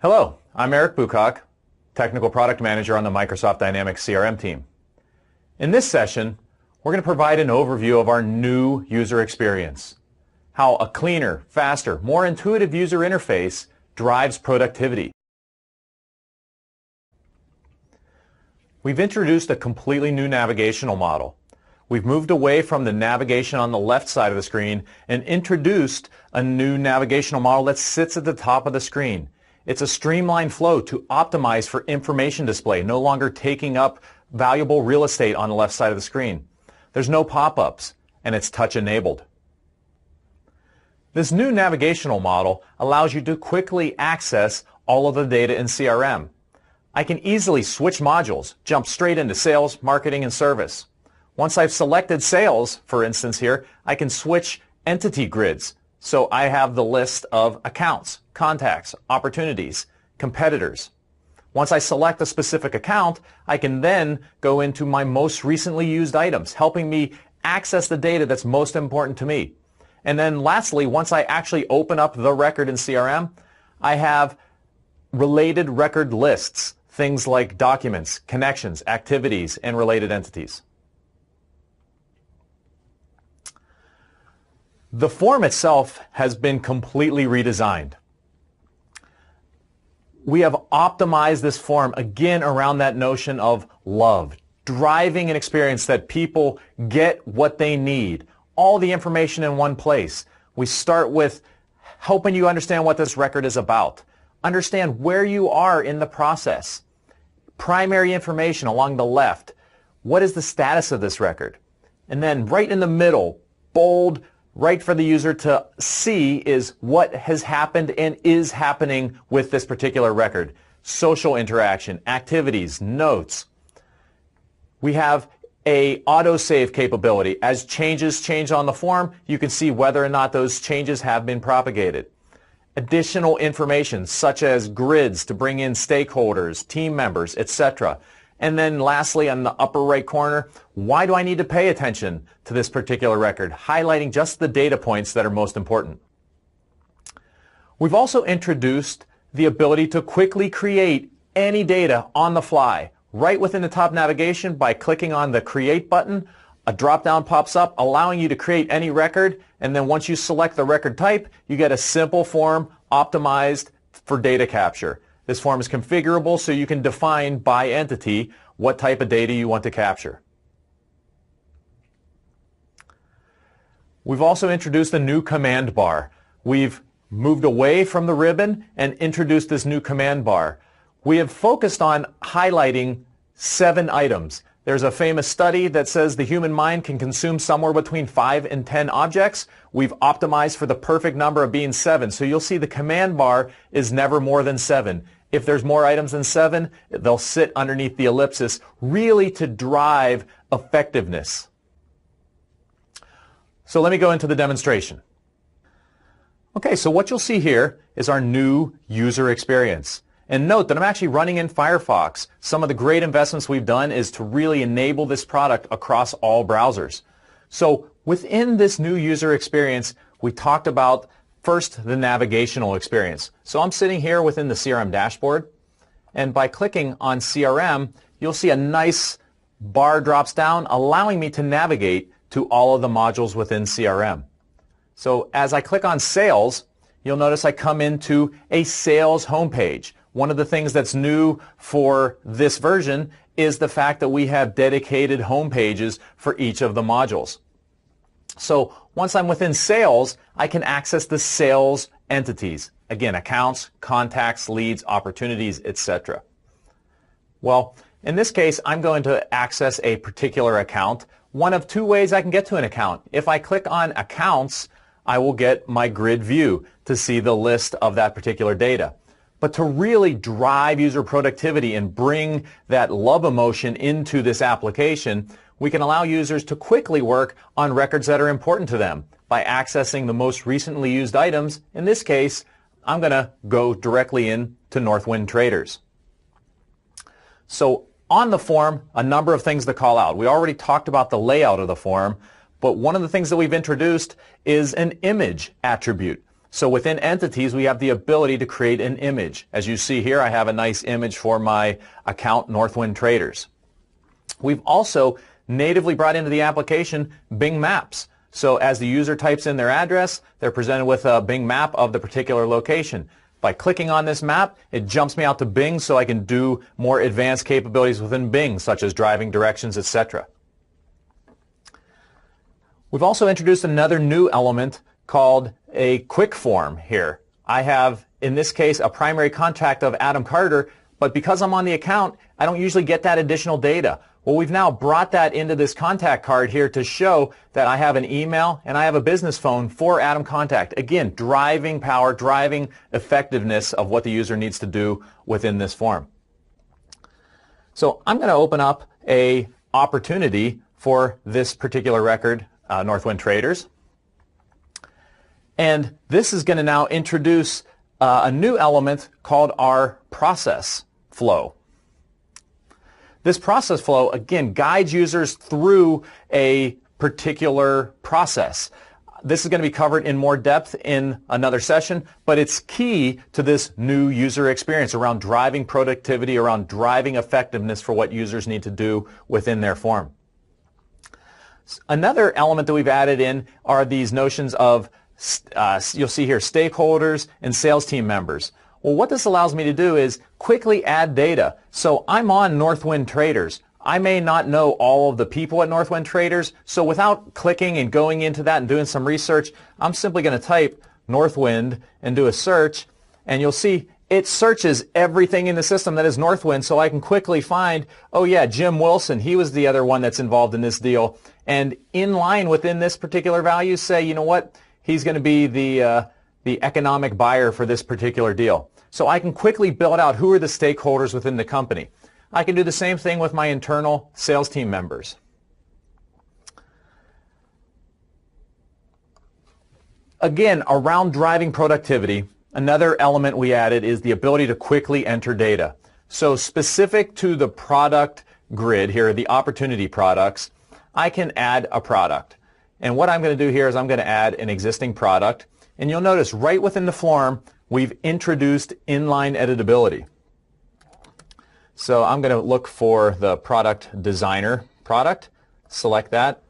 Hello, I'm Eric Bucock, Technical Product Manager on the Microsoft Dynamics CRM team. In this session, we're going to provide an overview of our new user experience, how a cleaner, faster, more intuitive user interface drives productivity. We've introduced a completely new navigational model. We've moved away from the navigation on the left side of the screen and introduced a new navigational model that sits at the top of the screen. It's a streamlined flow to optimize for information display, no longer taking up valuable real estate on the left side of the screen. There's no pop-ups, and it's touch-enabled. This new navigational model allows you to quickly access all of the data in CRM. I can easily switch modules, jump straight into sales, marketing, and service. Once I've selected sales, for instance here, I can switch entity grids. So I have the list of accounts, contacts, opportunities, competitors. Once I select a specific account, I can then go into my most recently used items, helping me access the data that's most important to me. And then lastly, once I actually open up the record in CRM, I have related record lists, things like documents, connections, activities, and related entities. The form itself has been completely redesigned. We have optimized this form again around that notion of love, driving an experience that people get what they need, all the information in one place. We start with helping you understand what this record is about, understand where you are in the process, primary information along the left, what is the status of this record, and then right in the middle, bold, right for the user to see is what has happened and is happening with this particular record. Social interaction, activities, notes. We have a autosave capability. As changes change on the form, you can see whether or not those changes have been propagated. Additional information such as grids to bring in stakeholders, team members, etc. And then lastly, on the upper right corner, why do I need to pay attention to this particular record? Highlighting just the data points that are most important. We've also introduced the ability to quickly create any data on the fly. Right within the top navigation, by clicking on the Create button, a drop-down pops up allowing you to create any record, and then once you select the record type, you get a simple form optimized for data capture. This form is configurable so you can define by entity what type of data you want to capture. We've also introduced a new command bar. We've moved away from the ribbon and introduced this new command bar. We have focused on highlighting 7 items. There's a famous study that says the human mind can consume somewhere between 5 and 10 objects. We've optimized for the perfect number of being 7. So you'll see the command bar is never more than 7. If there's more items than 7, they'll sit underneath the ellipsis, really to drive effectiveness. So let me go into the demonstration. Okay, so what you'll see here is our new user experience. And note that I'm actually running in Firefox. Some of the great investments we've done is to really enable this product across all browsers. So within this new user experience, we talked about first the navigational experience. So I'm sitting here within the CRM dashboard, and by clicking on CRM, you'll see a nice bar drops down, allowing me to navigate to all of the modules within CRM. So as I click on Sales, you'll notice I come into a Sales homepage. One of the things that's new for this version is the fact that we have dedicated home pages for each of the modules. So once I'm within Sales, I can access the sales entities. Again, accounts, contacts, leads, opportunities, etc. Well, in this case, I'm going to access a particular account. One of 2 ways I can get to an account. If I click on Accounts, I will get my grid view to see the list of that particular data. But to really drive user productivity and bring that love emotion into this application, we can allow users to quickly work on records that are important to them by accessing the most recently used items. In this case, I'm going to go directly in to Northwind Traders. So on the form, a number of things to call out. We already talked about the layout of the form, but one of the things that we've introduced is an image attribute. So within entities, we have the ability to create an image. As you see here, I have a nice image for my account, Northwind Traders. We've also natively brought into the application Bing Maps. So as the user types in their address, they're presented with a Bing map of the particular location. By clicking on this map, it jumps me out to Bing so I can do more advanced capabilities within Bing, such as driving directions, etc. We've also introduced another new element called a quick form here. I have, in this case, a primary contact of Adam Carter, but because I'm on the account, I don't usually get that additional data. Well, we've now brought that into this contact card here to show that I have an email and I have a business phone for Adam Contact. Again, driving power, driving effectiveness of what the user needs to do within this form. So I'm going to open up a opportunity for this particular record, Northwind Traders. And this is going to now introduce a new element called our process flow. This process flow, again, guides users through a particular process. This is going to be covered in more depth in another session, but it's key to this new user experience around driving productivity, around driving effectiveness for what users need to do within their form. Another element that we've added in are these notions of, you'll see here, stakeholders and sales team members. Well, what this allows me to do is quickly add data. So I'm on Northwind Traders. I may not know all of the people at Northwind Traders, so without clicking and going into that and doing some research, I'm simply going to type Northwind and do a search, and you'll see it searches everything in the system that is Northwind, so I can quickly find, oh yeah, Jim Wilson, he was the other one that's involved in this deal, and in line within this particular value, say, you know what, he's going to be the economic buyer for this particular deal. So I can quickly build out who are the stakeholders within the company. I can do the same thing with my internal sales team members. Again, around driving productivity, another element we added is the ability to quickly enter data. So specific to the product grid here, the opportunity products, I can add a product. And what I'm going to do here is I'm going to add an existing product. And you'll notice right within the form, we've introduced inline editability. So I'm going to look for the product designer product, select that,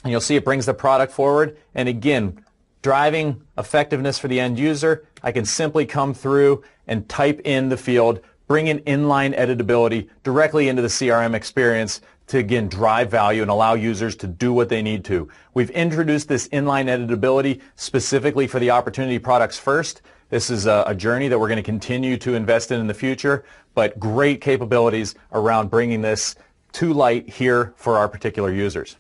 and you'll see it brings the product forward. And again, driving effectiveness for the end user, I can simply come through and type in the field, bring in inline editability directly into the CRM experience to, again, drive value and allow users to do what they need to. We've introduced this inline editability specifically for the opportunity products first. This is a journey that we're going to continue to invest in the future, but great capabilities around bringing this to light here for our particular users.